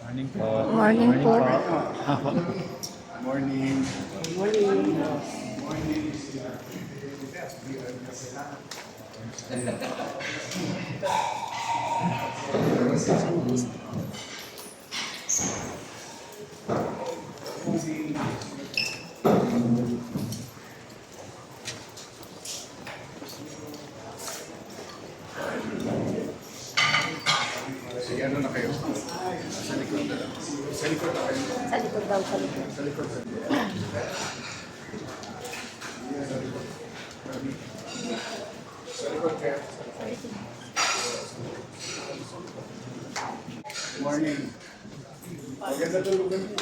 Morning po. Morning po. Morning. Sige, ano na kayo? Sa likod na lang. Sa likod na kayo. Sa likod daw, sa likod. Sa likod. Sa likod kayo. Morning. Maganda tulugan niyo.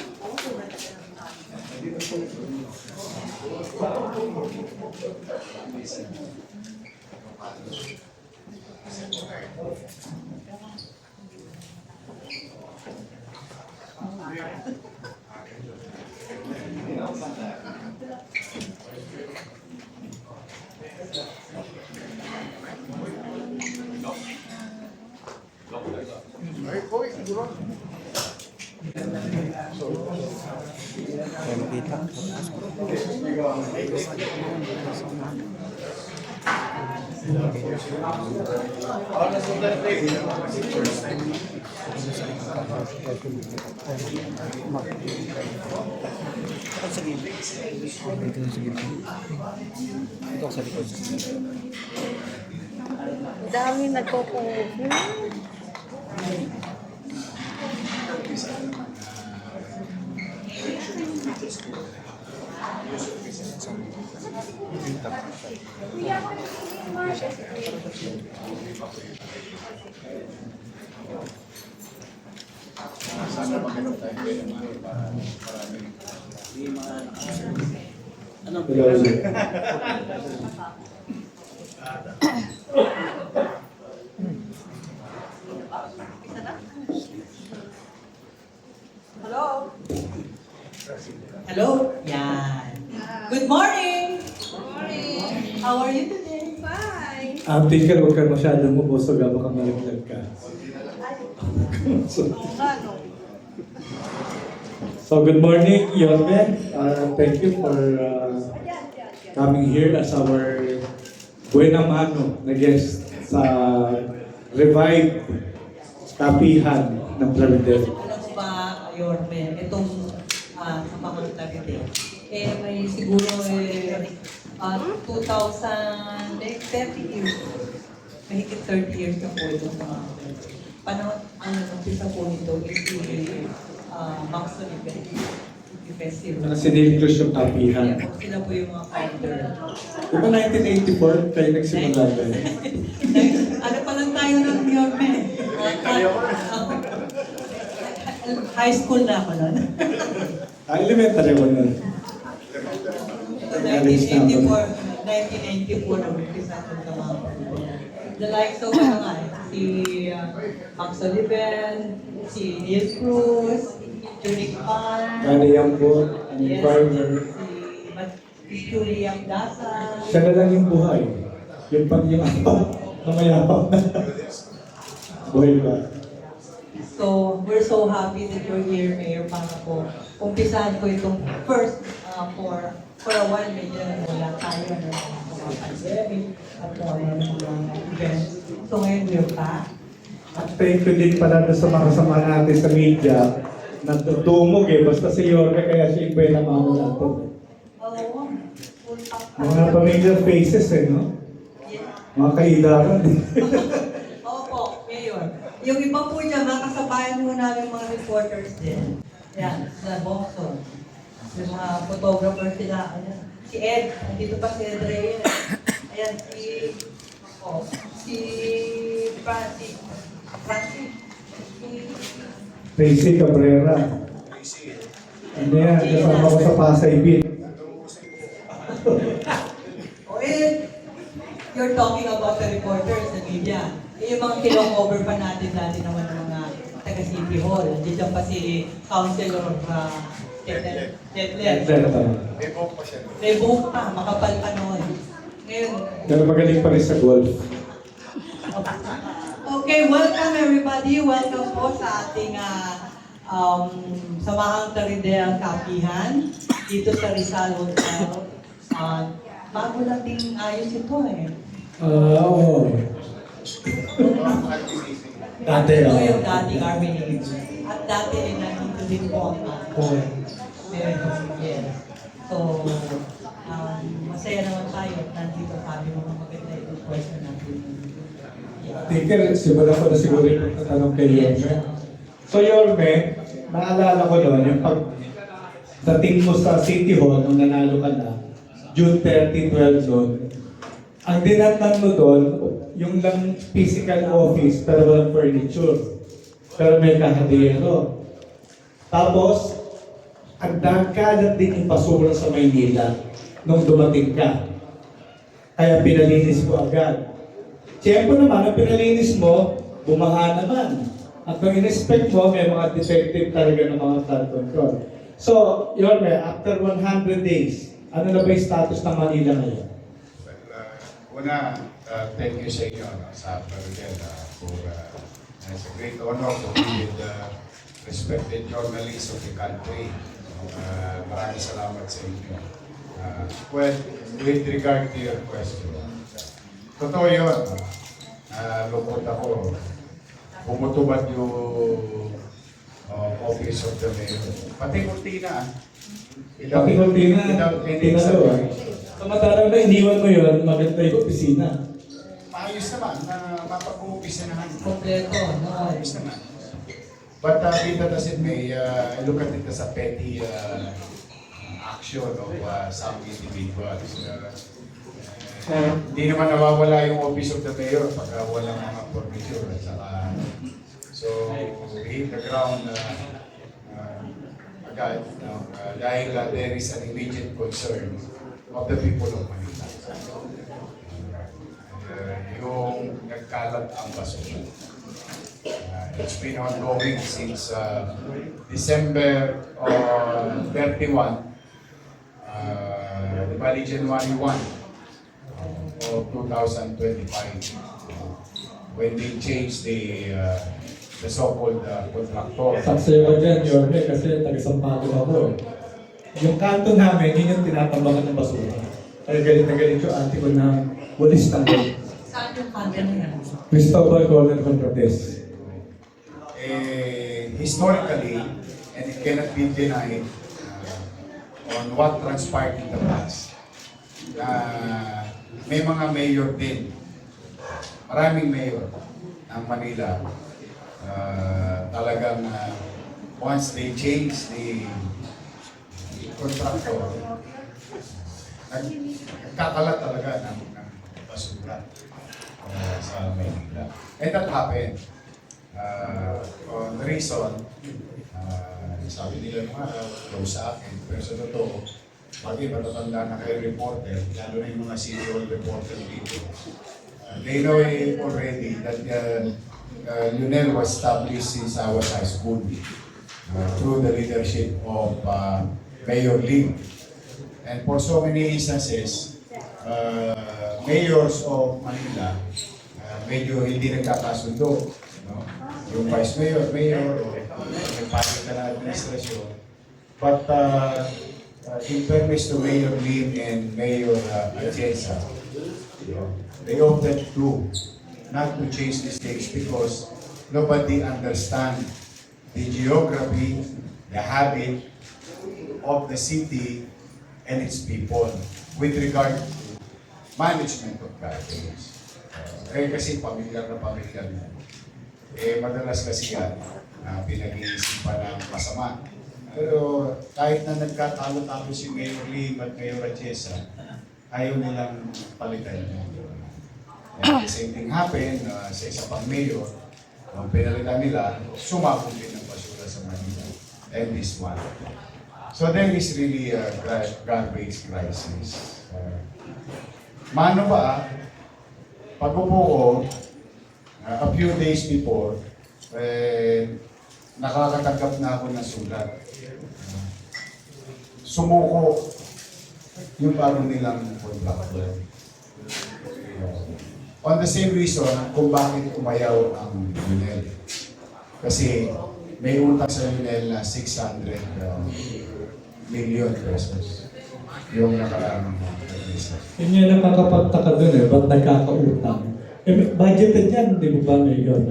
Ay, hoy, siguro. Kaya makita. Ito sa gilid. Ito sa gilid. Ito sa likod. Dami nagpo-post. Sana maganda tayo kayo para maraming. Hello? Hello? Yan. Good morning! How are you today? Fine. Tingnan, huwag ka masyadong mabusog baka malaglag ka. So good morning, Yorme. Thank you for coming here as our buena mano na guest sa Revive Tapihan ng Claridel. Alam mo ba, Yorme, itong sa mga Cavite, may siguro 2000, 30 years, mahigit 30 years na po itong mga panahon, umpisa po nito is the Max Event Festival. Sinildos yung Tapihan. Sila po yung mga founder. Di ba 1984 kayo nagsimula doon? Ano pa lang tayo ng Yorme? High school na ako nun. Elementary mo nun. 1984 na umpisa ko sa mga the likes of si Max Oliven, si Neil Cruz, Junic Pan, Kani Yambot, ang farmer. si Julian Dasa. Siya na lang yung buhay. Yung apat na mayabang na. Buhay ba? So, we're so happy that you're here, Mayor, para po umpisahan ko itong first for a while, medyo wala tayo ng mga pandemic at mga events. So, ngayon we're back. At thank you din pala sa mga kasama natin sa media na tumog basta si Yorme kaya siya iba yung mama natin. Oo. Full pack. Mga familiar faces no? Yeah. Mga kaidaran. Opo, Mayor. Yung iba po dyan, mga kasabayan mo namin mga reporters din. Yan, sa Boston. Yung mga photographer sila. Ayan. Si Ed, nandito pa si Ed Reyes. Ayan, si Francis. Tracy Cabrera. Ano yan? Kasama ko sa Pasay Beat. You're talking about the reporters, the media. Yung mga kilo-cover pa natin dati naman ng mga taga-City Hall. Diyan pa si Councilor Tetler. May buhok pa siya. May buhok pa, makapal pa noon. Ngayon, Pero magaling pa rin sa golf. okay, welcome everybody. Welcome po sa ating Samahang Taridel Kapihan, dito sa Rizal Hotel. Bago lang din ayos ito eh. Oo. Dati, Ito yung dating Army Navy. At dati ay nandito din po ang yes. So, masaya naman tayo at nandito kami mga maganda yung question natin. Tinker, siguro ko na siguro yung pagtatanong kay Yorme. So Yorme, naalala ko noon, yung dating mo sa City Hall, nung nanalo ka na, June 30, 12 doon, ang dinatnan mo doon, yung lang physical office, pero walang furniture. Pero may kahadero. Tapos, ang dagkalat din yung basura sa Maynila nung dumating ka. Kaya pinalinis ko agad. Siyempre naman, ang pinalinis mo, bumaha naman. At nung in-expect mo, may mga defective talaga ng mga flood control. So, Yorme, after 100 days, ano na ba yung status ng Manila ngayon? Una, thank you sa inyo, sa Paradel, it's a great honor to be with the respected journalists of the country. Maraming salamat sa inyo. Well, with regard to your question, totoo yun. Lungkot ako. Pumutubad yung office of the mayor. Pati kunti na. Pati-kunti na, tinalo. Samantarang na iniwan mo yun, maganda yung opisina. Maayos naman na mapag-uumpisinahan. Kompleto, no? Maayos naman. But be that as it may, I look at it as a petty action of some individuals. Hindi naman nawawala yung office of the mayor pag walang mga furniture. At saka, so, we hit the ground agad. Dahil there is an immediate concern of the people of Manila. Yung nagkalat ang basura. It's been ongoing since December 31, bali January 1 of 2025, when they changed the so-called contractor. Saksi ko dyan, Yorme, kasi taga-Sampato ako. Yung kanto namin, yun yung tinatambakan ng basura. Kaya galit na galit yung ate ko na walis ng galit. Saan yung kanya niya? Cristobal Corner Contrates. Historically, and it cannot be denied on what transpired in the past, may mga mayor din, maraming mayor ng Manila, talagang once they change the contractor, nagkakalat talaga ng basura sa Manila. And that happened. On the reason, sabi nila nung araw, close sa akin, pero sa totoo, pag matatanda na kayo reporter, lalo na yung mga city hall reporter dito, they know already that Lunel was established since I was high school through the leadership of Mayor Lim. And for so many instances, mayors of Manila, medyo hindi nagkakasundo. No? Yung vice mayor, o yung palitan na administrasyon. But in fairness to Mayor Lim and Mayor Atienza, they opted not to change the stage because nobody understand the geography, the habit of the city and its people with regard to management of garbage. Kasi pamilyar na. Madalas kasi yan, pinag-iisipan ng masama. Pero kahit na nagkatalo-talo si Mayor Lim at Mayor Atienza, ayaw nilang palitan niya. And the same thing happened sa isa pang mayor, ang pinalitan nila, sumabog din ng basura sa Manila. And this one. So there is really a garbage crisis. Mano ba, pag-upo ko, a few days before, nakakatanggap na ako ng sulat. Sumuko yung parang nilang contractor. On the same reason kung bakit umayaw ang Lunel. Kasi may utang sa Lionel na 600 million pesos. Yung nakaraang reason. Yun yung nakakapagtaka dun eh, ba't nagkakautang? Eh, budgeted yan, di ba ba Mayor?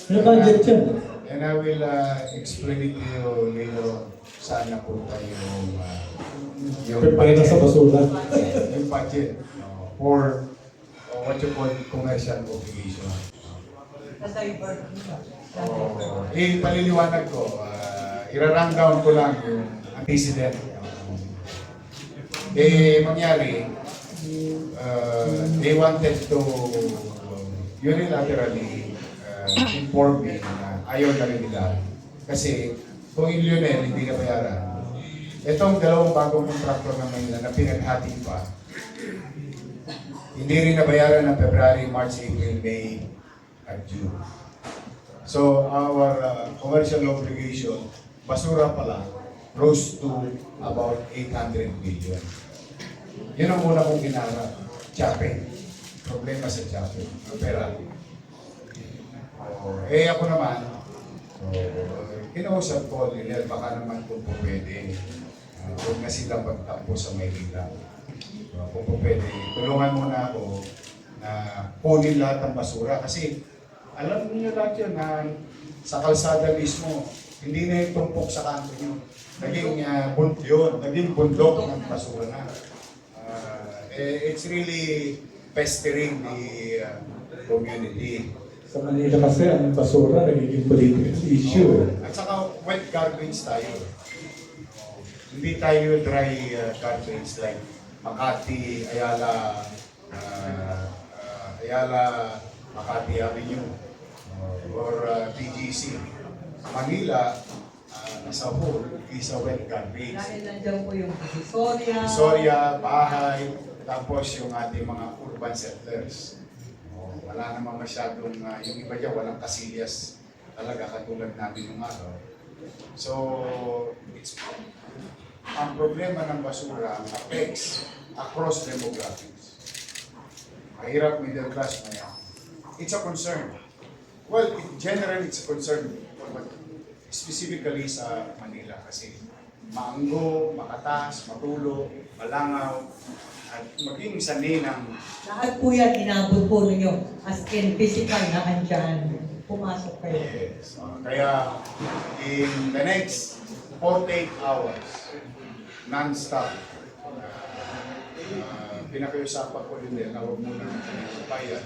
May budget yan. And I will explain it to you later saan napunta yung Pera sa basura. yung budget for what you call commercial obligation. Paliliwanag ko, i-rundown ko lang yung antecedent. Mangyari, they wanted to unilaterally inform me na ayaw na rin nila. Kasi kung yung Lionel hindi na bayaran, itong dalawang bagong kontraktor na Manila na pinaghati pa, hindi rin nabayaran ng February, March, April, May, at June. So our commercial obligation, basura pala, rose to about 800 billion. Yun ang una kong ginarap. Chape. Problema sa chape. Ang pera. Ako naman, kinausap ko, Lionel, baka naman kung po pwede, huwag na sila pagtakbo sa Maynila. Kung po pwede, tulungan muna ako na kunin lahat ng basura. Kasi alam niyo lahat yun na sa kalsada mismo, hindi na yung tumpok sa kanto nyo. Naging bundok ng basura na. It's really pestering the community. Sa Manila kasi ang basura nagiging political issue. At saka wet garbage tayo. Hindi tayo dry garbage like Makati, Ayala, Makati Avenue, or PGC. Manila, nasa whole, is a wet garbage. Dahil nandiyan po yung Soria, bahay, tapos yung ating mga urban settlers. Wala namang masyadong, yung iba dyan, walang kasilyas talaga katulad namin nung araw. So, ang problema ng basura affects across demographics. Mahirap, middle class, maya. It's a concern. Well, generally, it's a concern. But specifically sa Manila kasi Maanggo, Makatas, Matulo, Malangaw, at maging sanay ng lahat po yan, inabot po ninyo. As in, physical na andyan. Pumasok kayo. yes. Kaya in the next 48 hours, non-stop, pinakiusapan ko din na huwag muna ng bayad,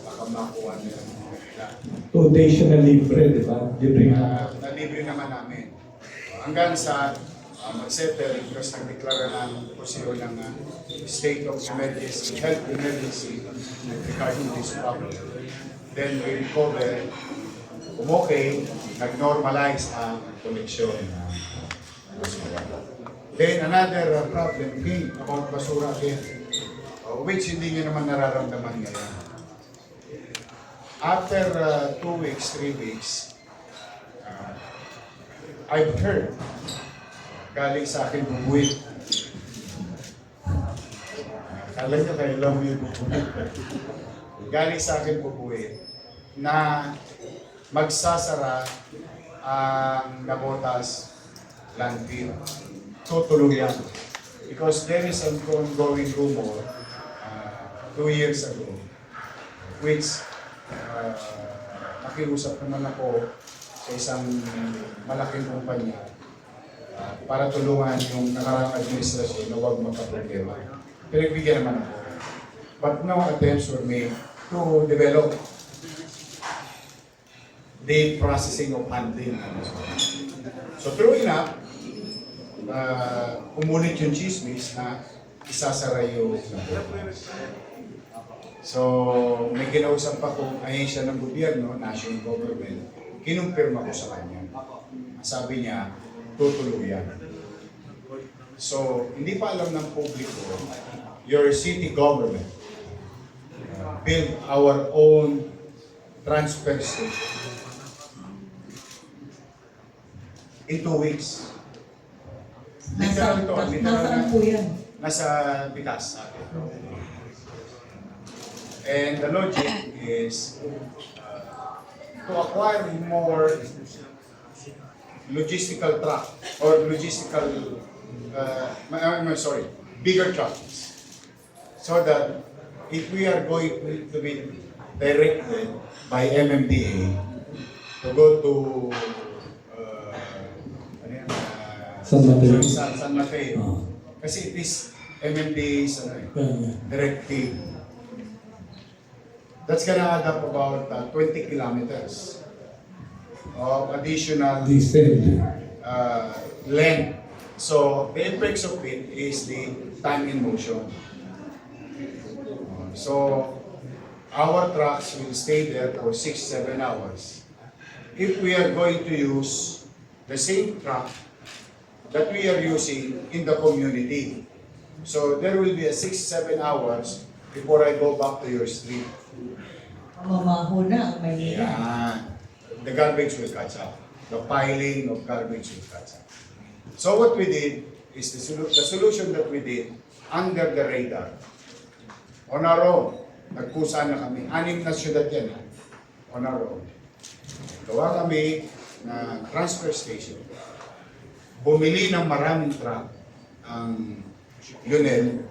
baka makuha nila ng nila. 2 days na libre, di ba? Libre nga. Nalibre naman namin. Hanggang sa mag-settle, because nagdeklara ng posisyon ng state of emergency, health emergency regarding this problem. Then we recover, okay, nag-normalize ang koleksyon ng basura. Then another problem came about basura again, which hindi nyo naman nararamdaman ngayon. After 2 weeks, 3 weeks, I've heard, galing sa akin bubuit. Kala nyo kayo lang yung bubuit. Galing sa akin bubuit na magsasara ang Nabotas landfill. Tutuluyan. Because there is an ongoing rumor 2 years ago, which nakiusap naman ako sa isang malaking kumpanya para tulungan yung nakaraang administrasyon na huwag magka-problema. Pinagbigyan naman ako. But no attempts were made to develop the processing of handling. So true enough, umulit yung chismis na isasara yung so may kinausap ako ahensya ng gobyerno, national government, kinumpirma ko sa kanya. Sabi niya, tutuluyan. So, hindi pa alam ng publiko, your city government build our own transfer station in 2 weeks. Literal to, Nasaan po yan? nasa Pitas sa atin. And the logic is to acquire more logistical truck or bigger trucks. So that if we are going to be directed by MMDA to go to San Mateo. San Mateo. Ah. Kasi it is MMDA's directive. That's gonna add up about 20 kilometers of additional Decent. length. So the impacts of it is the time in motion. So our trucks will stay there for 6-7 hours. If we are going to use the same truck that we are using in the community. So there will be a 6-7 hours before I go back to your street. Mamaho na ang Maynila. Yeah. The garbage will catch up. The piling of garbage will catch up. So what we did is the solution that we did under the radar. On our own, nagkusa na kami. 6 na syudad yan. On our own. Gawa kami na transfer station. Bumili ng maraming truck ang Lionel.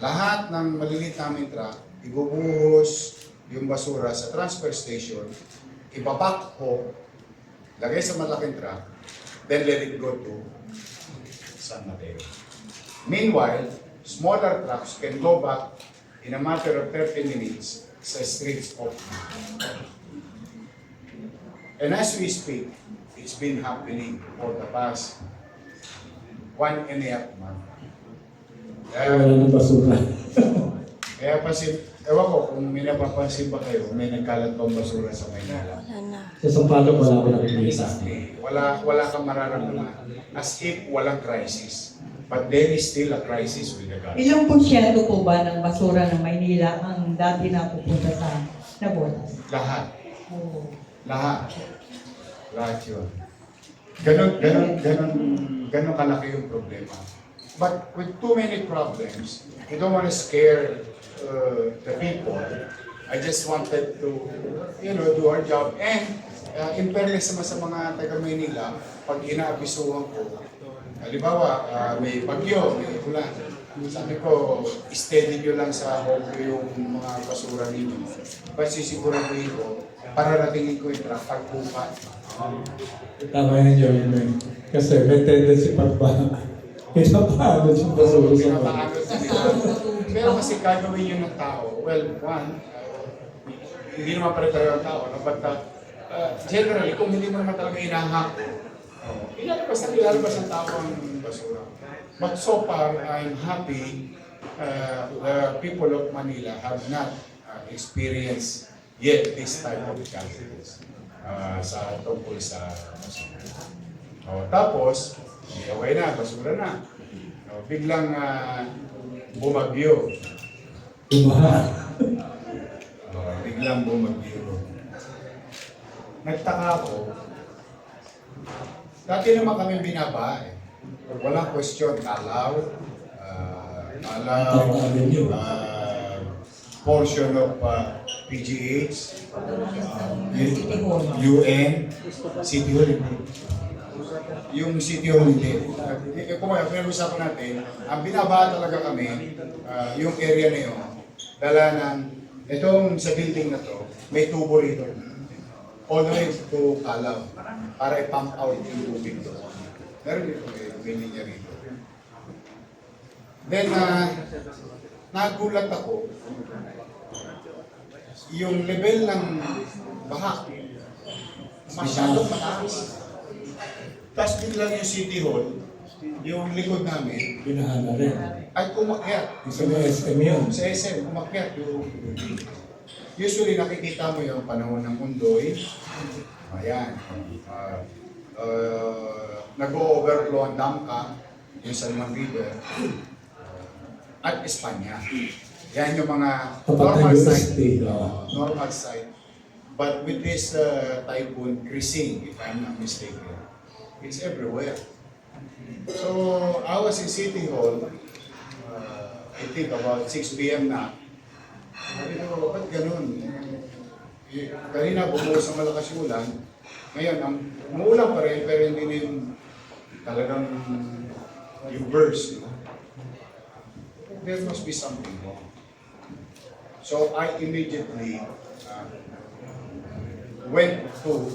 Lahat ng maliliit namin truck, ibubuhos yung basura sa transfer station, ibaback ho, lagay sa malaking truck, then let it go to San Mateo. Meanwhile, smaller trucks can go back in a matter of 30 minutes sa streets of. And as we speak, it's been happening for the past 1.5 months. Wala ng basura. Kaya ewan ko kung may napapansin ba kayo, may nagkalat pang basura sa Maynila. Wala na. Sa Sampaloc wala ko nakikita. Exactly. Wala kang mararamdaman. As if walang crisis. But there is still a crisis with the garbage. Ilang porsyento po ba ng basura ng Maynila ang dati na pupunta sa Navotas? Lahat. Oh. Lahat yun. Ganon kalaki yung problema. But with too many problems, we don't want to scare the people. I just wanted to, do our job. And in fairness naman sa mga taga Maynila, pag inaabisuhan ko, halimbawa, may bagyo, may ulan. Sabi ko, steady nyo lang sa home yung mga basura ninyo. Pasisiguraduhin ko, pararatingin ko yung truck pagbuka. Tama yan, Joey. Kasi may tendency pagbaha. Pinapaano yung basura sa mga. Pinapaano nila. Pero kasi gagawin yun ng tao. Well, one, hindi naman pare-pareho ang tao. No? But generally, kung hindi mo naman talaga inahako, ilalabas ang tao ang basura. But so far, I'm happy the people of Manila have not experienced yet this type of challenges sa tungkol sa basura. Tapos, okay na, basura na. Biglang bumagyo. Biglang bumagyo. Nagtaka ako. Dati naman kami binaba eh. Walang question, Kalaw, portion of PGH, UN, City Hall. Yung City Hall hindi. Kung pinag-usapan natin, ang binaba talaga kami, yung area na yun, dala ng, itong sa building na to, may tubo rito. All the way to Kalaw, para i-pump out yung tubig to. Meron dito, may linya rito. Then, nagulat ako, yung level ng baha, masyadong mataas. Tapos biglang yung City Hall, yung likod namin, Pinahana rin. ay kumakyat. Sa mga SM yun. Sa SM, kumakyat yung usually nakikita mo yung panahon ng Undoy. Ayan. Nag-o-overflow ang Damka, yung Salmon River, at Espanya. Yan yung mga normal site. Normal site. But with this typhoon, Krising, if I'm not mistaken, it's everywhere. So, I was in City Hall, I think about 6 p.m. na. Sabi ko, ba't ganun? Kanina bumuhos ang malakas yung ulan, Ngayon, ang umuulan pa rin, pero hindi rin talagang yung burst. There must be something wrong. So I immediately went to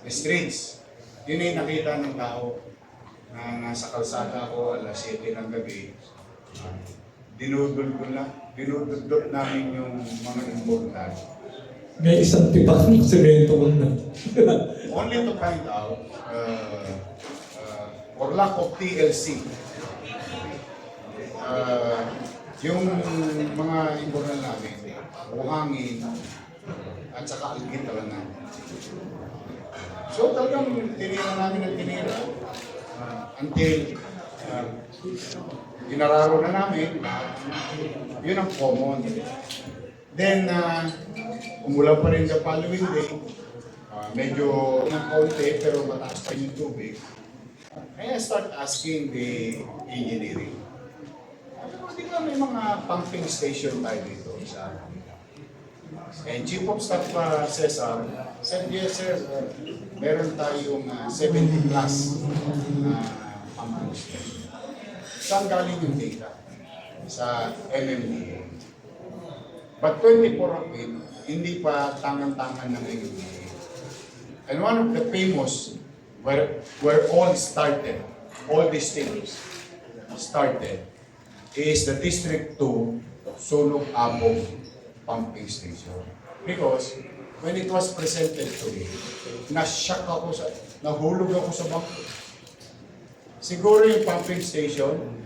the streets. Yun ay nakita ng tao na nasa kalsada ko alas 7 ng gabi. Dinudot namin yung mga important. May isang tipak ng semento ko na. Only to find out, for lack of TLC, yung mga important namin, buhangin, at saka algit talaga. So talagang tinira namin ang tinira until ginararo na namin, yun ang common. Then, umulan pa rin the following day, medyo ng kaunti pero mataas pa yung tubig. Kaya start asking the engineering. Di ba may mga pumping station tayo dito sa Manila? And Chief of Staff Cesar said, yes sir, meron tayong 70 plus na pumping station. Saan galing yung data? Sa MMDA. But 24 of it, hindi pa tangan-tangan ng MMDA. And one of the famous where all started, all these things started, is the District 2 Sulog-Abog pumping station. Because when it was presented to me, na-shock ako nahulog ako sa bangko. Siguro yung pumping station,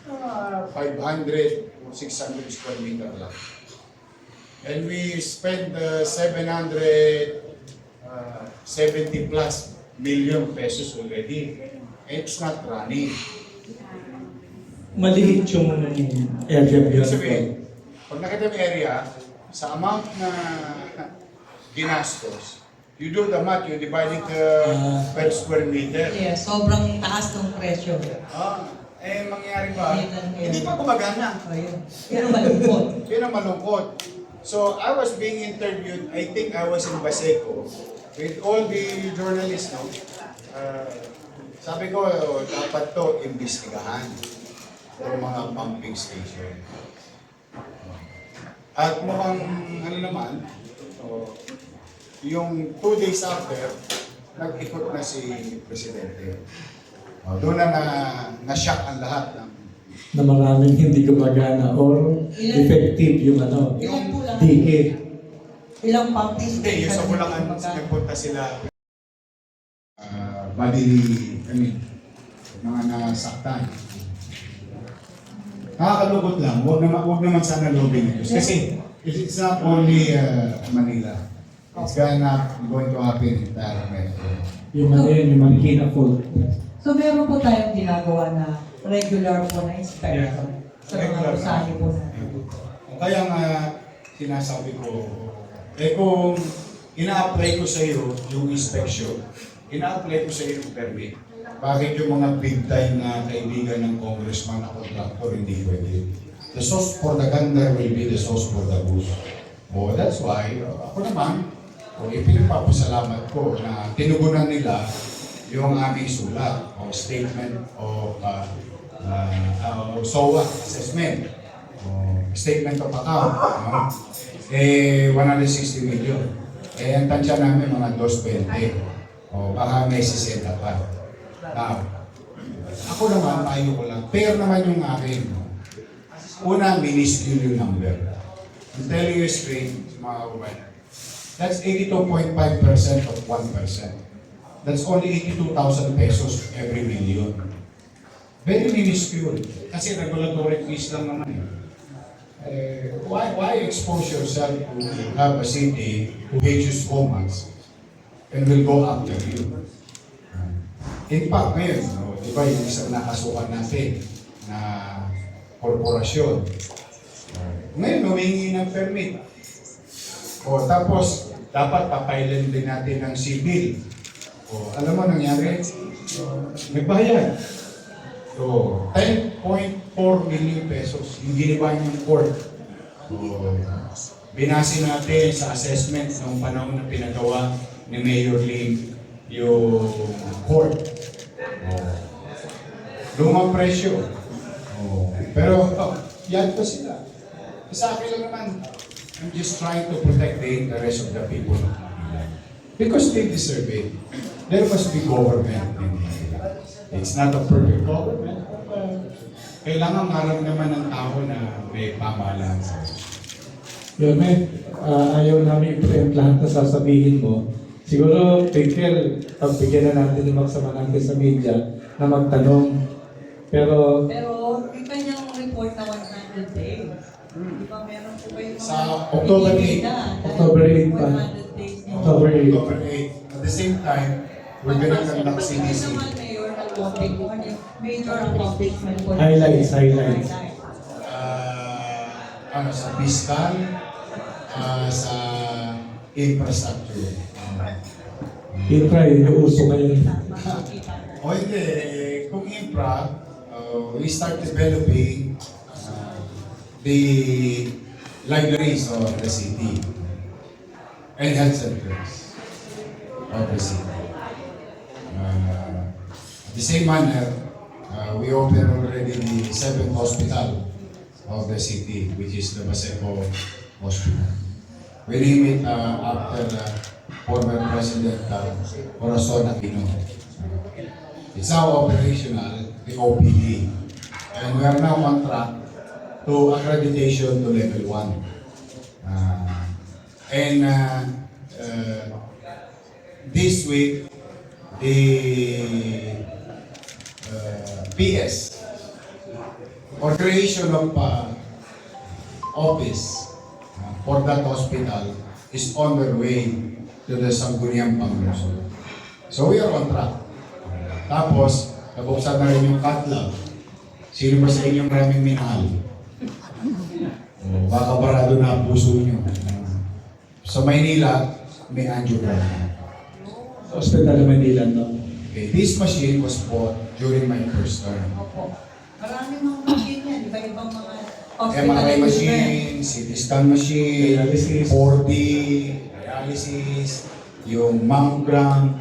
500 o 600 square meter lang. And we spent 770 plus million pesos already. It's not running. Maliit yung area Ibig yun. sabihin, pag nakita mo yung area, sa amount na ginastos, you do the math, you divide it per square meter. Yeah, sobrang taas ng presyo. Mangyayari ba? Hindi pa gumagana. Ayun. Yun ang malungkot. Yun ang malungkot. So, I was being interviewed, I think I was in Baseco, with all the journalists, no? Sabi ko, dapat to imbestigahan itong mga pumping station. At mukhang, ano naman, yung 2 days after, nag-ikot na si Presidente. Doon na-shock ang lahat ng Na maraming hindi gumagana or effective yung Ilan po lang? DK. Ilang pumping hindi, yung sa Bulacan, nagpunta sila mga nasaktan. Nakakalungkot lang, huwag naman sana lobbying ito. Kasi it's not only Manila. It's going to happen in entire metro. Yung yung Marikina Fault. So meron po tayong ginagawa na regular po na inspection sa mga Regular usahin po natin. Kaya nga, sinasabi ko, kung ina-apply ko sa iyo yung inspection, ina-apply ko sa iyo yung permit, bakit yung mga big time na kaibigan ng congressman na contractor hindi pwede? The sauce for the gander will be the sauce for the goose. That's why, ako naman, ipinagpapasalamat ko na tinugunan nila yung aming sulat o statement o SOA assessment o statement of account. 160 million. Ang tansya namin mga 220. O baka may 60 pa. Now, ako naman, payo ko lang. Fair naman yung akin. Una, minuscule yung number. I'm telling you straight, mga kababayan. That's 82.5% of 1%. That's only 82,000 pesos every million. Very minuscule. Kasi regulatory fees lang naman eh. Why expose yourself to have a city who hates you so much and will go after you? In fact, ngayon, di ba yung isang nakasukan natin na korporasyon, ngayon humingi ng permit. Tapos, dapat papailan din natin ng civil. Alam mo nangyari? Nagbayad. So, 10.4 million pesos yung giniba niyang court. Binasi natin sa assessment ng panahon na pinagawa ni Mayor Lim yung court. Lumang presyo. Pero yan po sila. Sa akin lang naman, I'm just trying to protect the interest of the people of Manila. Because they deserve it. There must be government in Manila. It's not a perfect government. Kailangan maramdaman ng tao na may pamahalaan sa Yorme, ayaw namin i-preempt lahat na sasabihin mo. Siguro, Pikel, pagbigyan na natin yung magsama natin sa media na magtanong. Pero, yung kanyang report na 100 days, di ba meron po kayo mga... Sa October 8. October 8 pa. 100 days na. October 8. October 8. At the same time, we're gonna conduct CDC. Naman, Mayor, nag-topic mo, ano yung major accomplishment po. Highlights. Sa fiscal, sa infrastructure. Infra, yun yung uso ngayon. O hindi, kung infra, we start developing the libraries of the city and health centers of the city. The same manner, we opened already the 7th hospital of the city, which is the Baseco Hospital. We name it after former President Corazon Aquino. It's now operational, the OPD. And we are now on track to accreditation to level 1. This week, the PS or creation of office for that hospital is on their way to the Sangguniang Pangluso. So we are on track. Tapos, nabuksan na rin yung cat lab. Sino ba sa inyong maraming minahal? Baka barado na ang puso nyo. Sa Maynila, may angiogram. Hospital ng Manila, no? Okay, this machine was bought during my first term. Opo. Maraming mga machine yan, iba-ibang mga MRI machine, CT scan machine, Dialysis. 4D, dialysis, yung mammogram,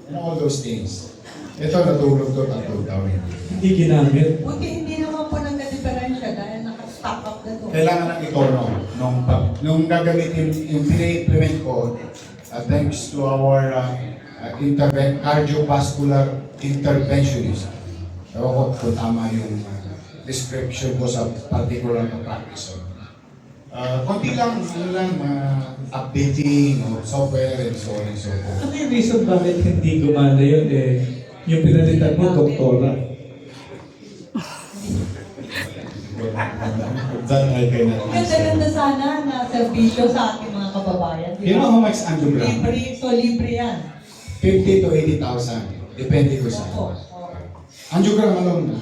and all those things. Ito natulog to, tatulog daw hindi. Hindi ginamit. Buti hindi naman po nagka-diferensya dahil naka-stock up na to. Kailangan ng itono. Nung gagamitin, yung pina-implement ko, thanks to our cardiovascular interventionist. Ewan ko kung tama yung description ko sa particular na practice. Konti lang, updating of software and so on and so forth. Ano yung reason bakit hindi gumana yun eh? Yung pinalitan mo, doktora. That I cannot Ganda-ganda sana na servisyo sa ating mga kababayan. You know how much angiogram? Libre, so libre yan. 50 to 80,000. Depende ko sa Opo. angiogram alone na.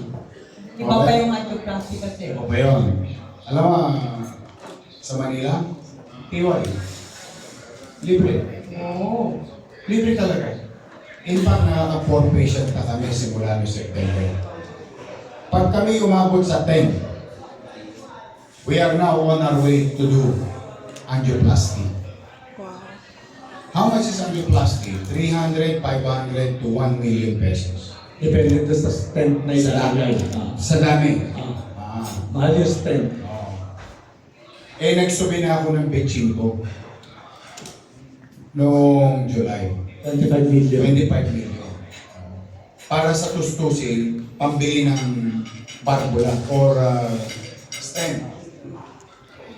Iba pa yung angioplasty kasi. O ba yun? Alam mo, sa Manila, TY. Libre. Oo. Libre talaga. In fact, nakaka-4 patient na kami simula noong September. Pag kami umabot sa 10, we are now on our way to do angioplasty. How much is angioplasty? 300, 500 to 1 million pesos. Depende doon sa stent na ilalagay. Sa dami. Mahal yung stent. Nagsubi na ako ng Pechinko noong July. 25 million. 25 million. Para sa tustusin, pambili ng barbula or stent.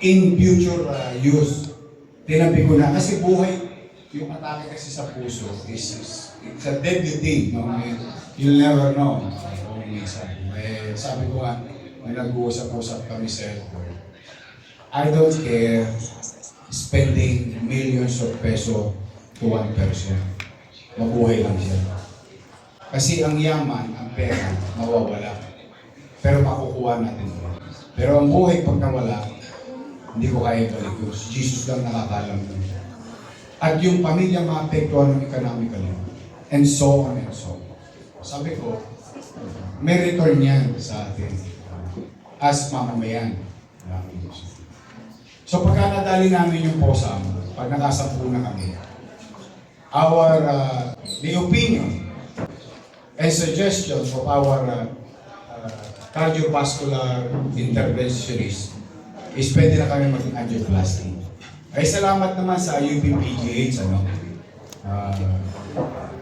In future use. Tinabi ko na kasi buhay, yung atake kasi sa puso is it's a deadly thing. No? You'll never know. Sabi ko nga, may nag-uusap-usap kami sa airport. I don't care spending millions of peso to one person. Mabuhay lang siya. Kasi ang yaman, ang pera, mawawala. Pero makukuha natin ito. Pero ang buhay pag nawala, hindi ko kaya balik yun. Si Jesus lang nakakalam nun. At yung pamilya maapektuhan ng economical and so on and so on. Sabi ko, may return yan sa atin as mamamayan. So pagka nadali namin yung POSAM, pag nakasampu na kami, the opinion and suggestions of our cardiovascular interventionists is pwede na kami mag-angioplasty. Ay salamat naman sa UPPGH, ano?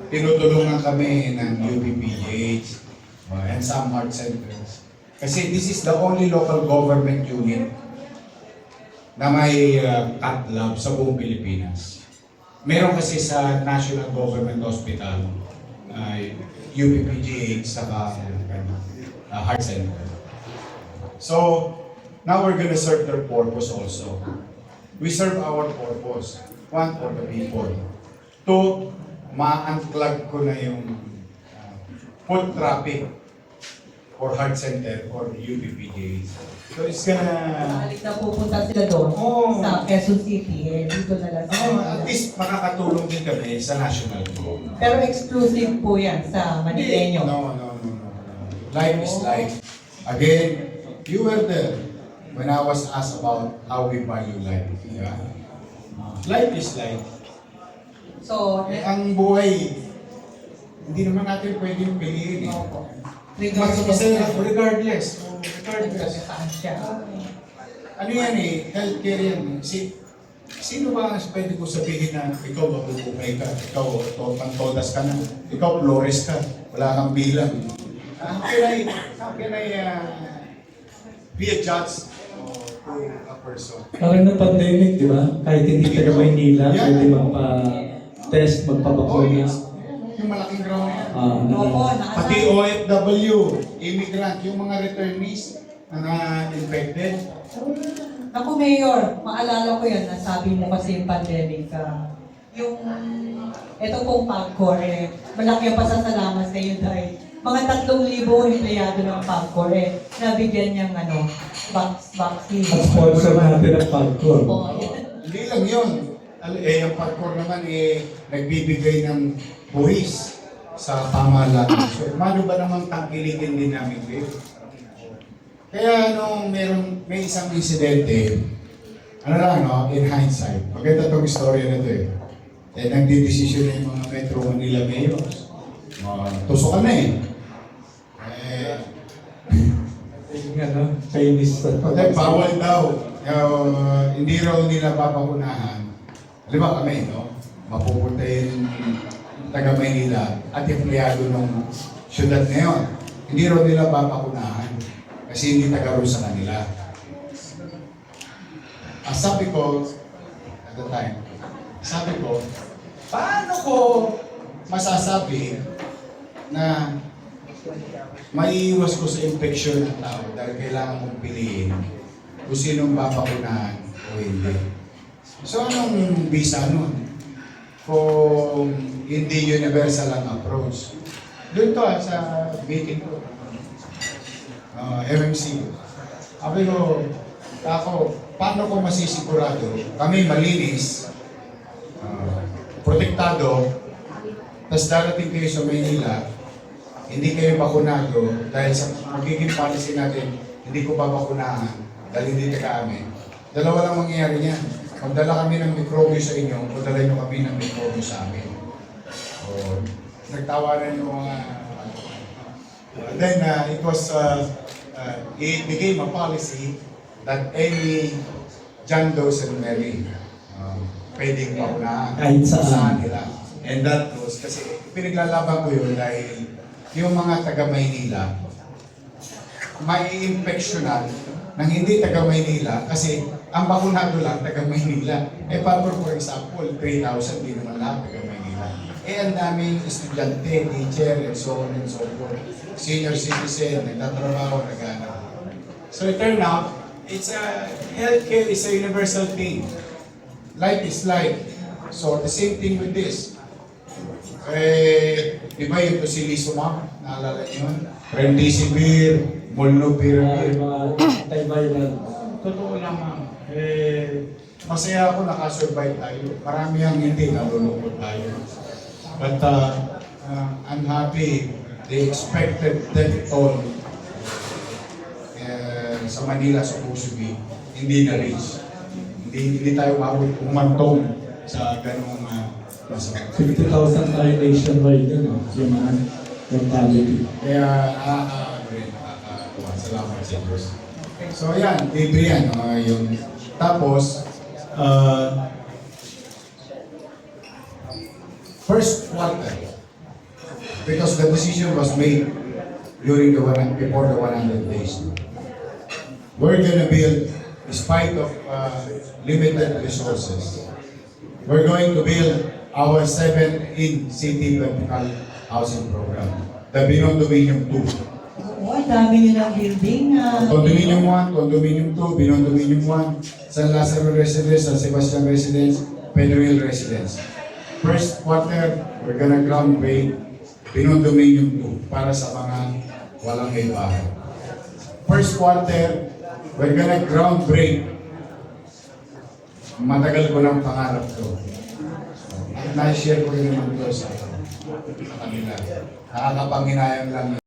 Tinutulungan kami ng UPPGH and some heart centers. Kasi this is the only local government unit na may cath lab sa buong Pilipinas. Meron kasi sa National Government Hospital, UPPGH, saka heart center. So, now we're gonna serve their purpose also. We serve our purpose. One, for the people. Two, ma-unclog ko na yung foot traffic for heart center or UPPGH. So it's gonna... Balik na pupunta sila doon Oo. sa Quezon City, dito na lang at least makakatulong din kami sa national goal. Pero exclusive po yan sa Manileño. No. Life is life. Again, you were there when I was asked about how we value life. Yeah? Life is life. So, Ang buhay, hindi naman natin pwedeng piliin. Regardless. saan siya? Ano yan healthcare yan. Sino ba ang pwede ko sabihin na ikaw mabubukay ka, ikaw pantodas ka na, ikaw flores ka, wala kang bilang. How can I be a judge to a person? Parang na pandemic, di ba? Kahit hindi taga Maynila, Yeah. pwede magpa-test, magpabakuna. Yung malaking ground yan. Opo, Pati OFW, immigrant, yung mga returnees na infected. Ako, Mayor, maalala ko yan, nasabi mo kasi yung pandemic yung, ito pong PAGCOR, malaki ang pasasalamat sa iyo dahil mga 3,000 empleyado ng PAGCOR, nabigyan niyang vaccine. At sponsor natin ang PAGCOR. Oo, Hindi lang yun. Yung parkour naman nagbibigay ng buwis sa pamahalaan. So, paano ba namang tangkilikin din namin kayo? Kaya may isang insidente, in hindsight, maganda itong istorya na ito nagdidesisyon na yung mga Metro Manila mayors. Tusok kami. Chinese. Bawal daw. Hindi raw nila papakunahan. Halimbawa kami, mapupunta yung taga Maynila at empleyado ng syudad na yun. Hindi raw nila papakunahan kasi hindi taga ro sa kanila. Sabi ko, at the time, paano ko masasabi na maiiwas ko sa infection ng tao dahil kailangan kong piliin kung sinong papakunahan o hindi. So anong visa nun? Kung hindi universal ang approach. Doon to sa meeting ko. MMC. Sabi ko, paano ko masisigurado? Kami malinis, protektado, tapos darating kayo sa Maynila, hindi kayo bakunado dahil sa magiging policy natin, hindi ko babakunahan dahil hindi taga amin. Dalawa lang mangyayari niyan. Magdala kami ng mikrobyo sa inyo, magdala nyo kami ng mikrobyo sa amin. So, nagtawanan yung mga... then, it became a policy that any John Doe and Mary pwedeng makunahan Kahit saan. nila. And that was, kasi pinaglalaban ko yun dahil yung mga taga Maynila, may infectionan ng hindi taga Maynila kasi ang bakunado lang taga Maynila. For example, 3,000 di naman lahat taga Maynila. Ang daming estudyante, teacher, and so on and so forth. Senior citizen, nagtatrabaho, nag-anak. So it turned out, healthcare is a universal thing. Life is life. So the same thing with this. Di ba yung Tocilizumab? Naalala niyo yun? Remdesivir, Molnupiravir. Antiviral. Totoo naman. Masaya ako nakasurvive tayo. Marami ang hindi, nalulungkot tayo. But I'm happy the expected death toll sa Manila supposed to be hindi na-reach. Hindi tayo umantong sa ganung Masama. 50,000 tayo nationwide yun, no? Yung mga mortality. Kaya nakakatuwa. Salamat sa Diyos. So yan, libre yan. Yung, tapos, first quarter, because the decision was made during before the 100 days. We're gonna build, despite of limited resources, we're going to build our 7 city vertical housing program. The Binondominium 2. Oo, ang dami nyo ng building na... Condominium 1, Condominium 2, Binondominium 1, San Lazaro Residence, San Sebastian Residence, Pedro Hill Residence. First quarter, we're gonna groundbreak Binondominium 2 para sa mga walang may bahay. First quarter, we're gonna groundbreak. Matagal ko ng pangarap ko. At na-share ko rin naman ito sa kanila. Nakakapanginayang lang